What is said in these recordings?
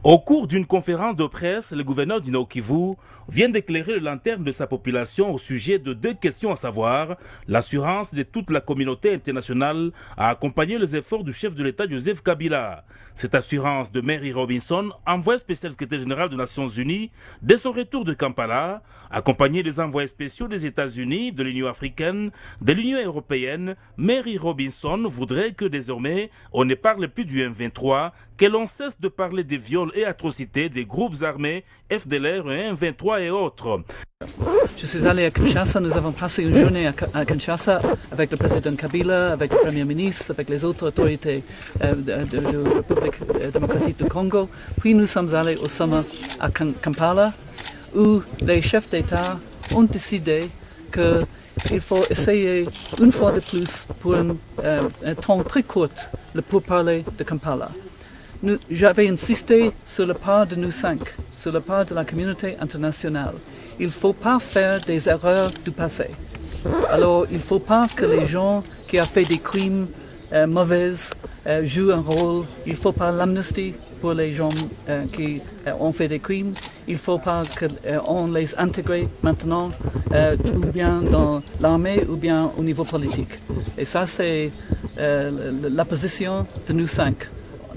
Au cours d'une conférence de presse, le gouverneur du Nord-Kivu vient d'éclairer le lanterne de sa population au sujet de deux questions, à savoir l'assurance de toute la communauté internationale à accompagner les efforts du chef de l'État Joseph Kabila. Cette assurance de Mary Robinson, envoyée spécial secrétaire général des Nations Unies, dès son retour de Kampala, accompagnée des envoyés spéciaux des États-Unis, de l'Union africaine, de l'Union européenne, Mary Robinson voudrait que désormais on ne parle plus du M23, que l'on cesse de parler des viols et atrocités des groupes armés FDLR et M23 et autres. Je suis allé à Kinshasa, nous avons passé une journée à Kinshasa avec le président Kabila, avec le premier ministre, avec les autres autorités de la République démocratique du Congo. Puis nous sommes allés au sommet à Kampala où les chefs d'État ont décidé qu'il faut essayer une fois de plus pour un temps très court le pourparler de Kampala. J'avais insisté sur le part de nous cinq, sur le part de la communauté internationale. Il ne faut pas faire des erreurs du passé. Alors, il ne faut pas que les gens qui ont fait des crimes mauvais jouent un rôle. Il ne faut pas l'amnistie pour les gens qui ont fait des crimes. Il ne faut pas qu'on les intègre maintenant, ou bien dans l'armée ou bien au niveau politique. Et ça, c'est la position de nous cinq,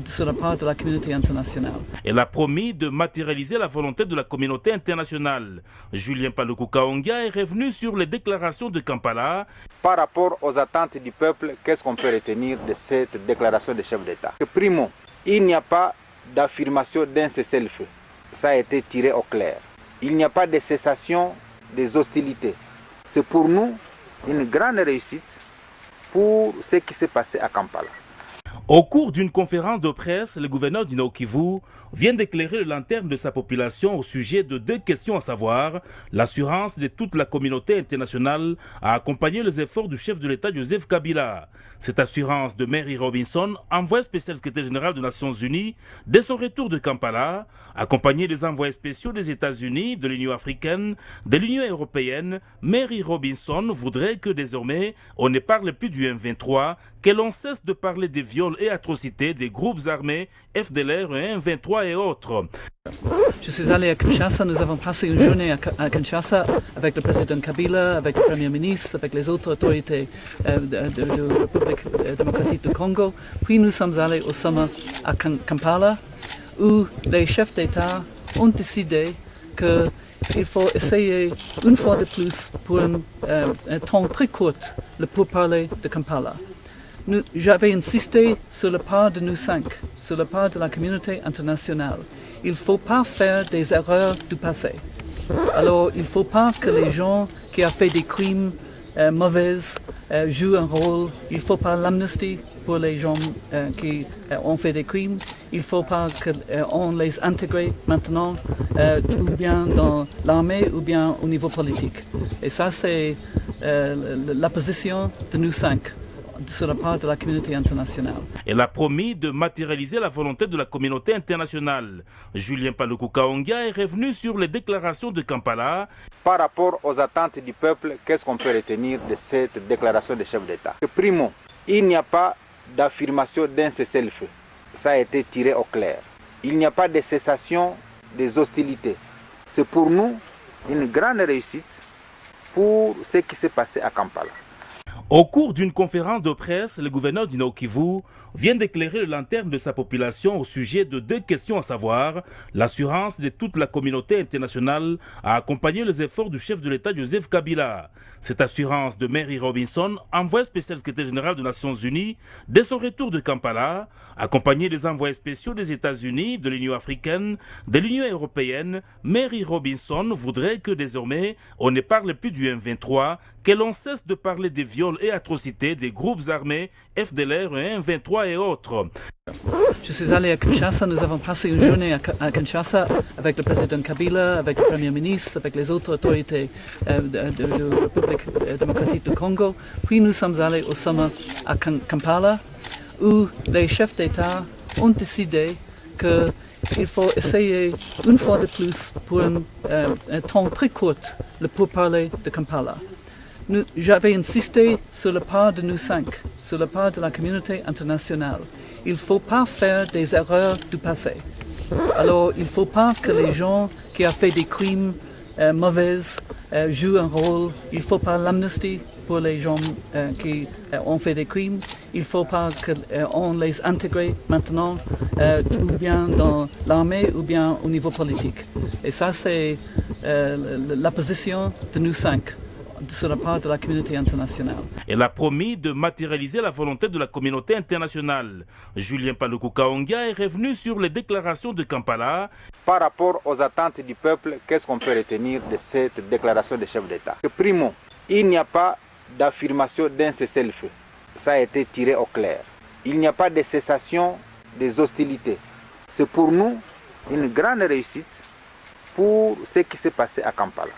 sur la part de la communauté internationale. Elle a promis de matérialiser la volonté de la communauté internationale. Julien Paluku Kaonga est revenu sur les déclarations de Kampala. Par rapport aux attentes du peuple, qu'est-ce qu'on peut retenir de cette déclaration des chefs d'État? Primo, il n'y a pas d'affirmation d'un cessez-le-feu. Ça a été tiré au clair. Il n'y a pas de cessation des hostilités. C'est pour nous une grande réussite pour ce qui s'est passé à Kampala. Au cours d'une conférence de presse, le gouverneur du Nord-Kivu vient d'éclairer le lanterne de sa population au sujet de deux questions, à savoir l'assurance de toute la communauté internationale à accompagner les efforts du chef de l'État Joseph Kabila. Cette assurance de Mary Robinson, envoyée spécial secrétaire général des Nations Unies, dès son retour de Kampala, accompagnée des envoyés spéciaux des États-Unis, de l'Union africaine, de l'Union européenne, Mary Robinson voudrait que désormais on ne parle plus du M23, que l'on cesse de parler des viols et atrocités des groupes armés FDLR et M23 et autres. Je suis allé à Kinshasa, nous avons passé une journée à Kinshasa avec le président Kabila, avec le premier ministre, avec les autres autorités de la République démocratique du Congo. Puis nous sommes allés au sommet à Kampala où les chefs d'État ont décidé qu'il faut essayer une fois de plus pour un temps très court le pourparler de Kampala. J'avais insisté sur le part de nous cinq, sur le part de la communauté internationale. Il ne faut pas faire des erreurs du passé. Alors, il ne faut pas que les gens qui ont fait des crimes mauvais jouent un rôle. Il ne faut pas l'amnistie pour les gens qui ont fait des crimes. Il ne faut pas qu'on les intègre maintenant, ou bien dans l'armée ou bien au niveau politique. Et ça, c'est la position de nous cinq, sur la part de la communauté internationale. Elle a promis de matérialiser la volonté de la communauté internationale. Julien Paluku Kaonga est revenu sur les déclarations de Kampala. Par rapport aux attentes du peuple, qu'est-ce qu'on peut retenir de cette déclaration des chefs d'État? Primo, il n'y a pas d'affirmation d'un cessez-le-feu. Ça a été tiré au clair. Il n'y a pas de cessation des hostilités. C'est pour nous une grande réussite pour ce qui s'est passé à Kampala. Au cours d'une conférence de presse, le gouverneur du Nord-Kivu vient d'éclairer le lanterne de sa population au sujet de deux questions, à savoir l'assurance de toute la communauté internationale à accompagner les efforts du chef de l'État Joseph Kabila. Cette assurance de Mary Robinson, envoyée spécial secrétaire général des Nations Unies, dès son retour de Kampala, accompagnée des envoyés spéciaux des États-Unis, de l'Union africaine, de l'Union européenne, Mary Robinson voudrait que désormais on ne parle plus du M23, que l'on cesse de parler des viols et atrocités des groupes armés FDLR et M23 et autres. Je suis allé à Kinshasa, nous avons passé une journée à Kinshasa avec le président Kabila, avec le premier ministre, avec les autres autorités de la République démocratique du Congo. Puis nous sommes allés au sommet à Kampala où les chefs d'État ont décidé qu'il faut essayer une fois de plus pour un temps très court le pourparler de Kampala. J'avais insisté sur le part de nous cinq, sur le part de la communauté internationale. Il ne faut pas faire des erreurs du passé. Alors il ne faut pas que les gens qui ont fait des crimes mauvais jouent un rôle. Il ne faut pas l'amnistie pour les gens qui ont fait des crimes. Il ne faut pas qu'on les intègre maintenant ou bien dans l'armée ou bien au niveau politique. Et ça c'est la position de nous 5. Sur la part de la communauté internationale. Elle a promis de matérialiser la volonté de la communauté internationale. Julien Paluku Kaonga est revenu sur les déclarations de Kampala. Par rapport aux attentes du peuple, qu'est-ce qu'on peut retenir de cette déclaration des chefs d'État? Primo, il n'y a pas d'affirmation d'un cessez-le-feu. Ça a été tiré au clair. Il n'y a pas de cessation des hostilités. C'est pour nous une grande réussite pour ce qui s'est passé à Kampala.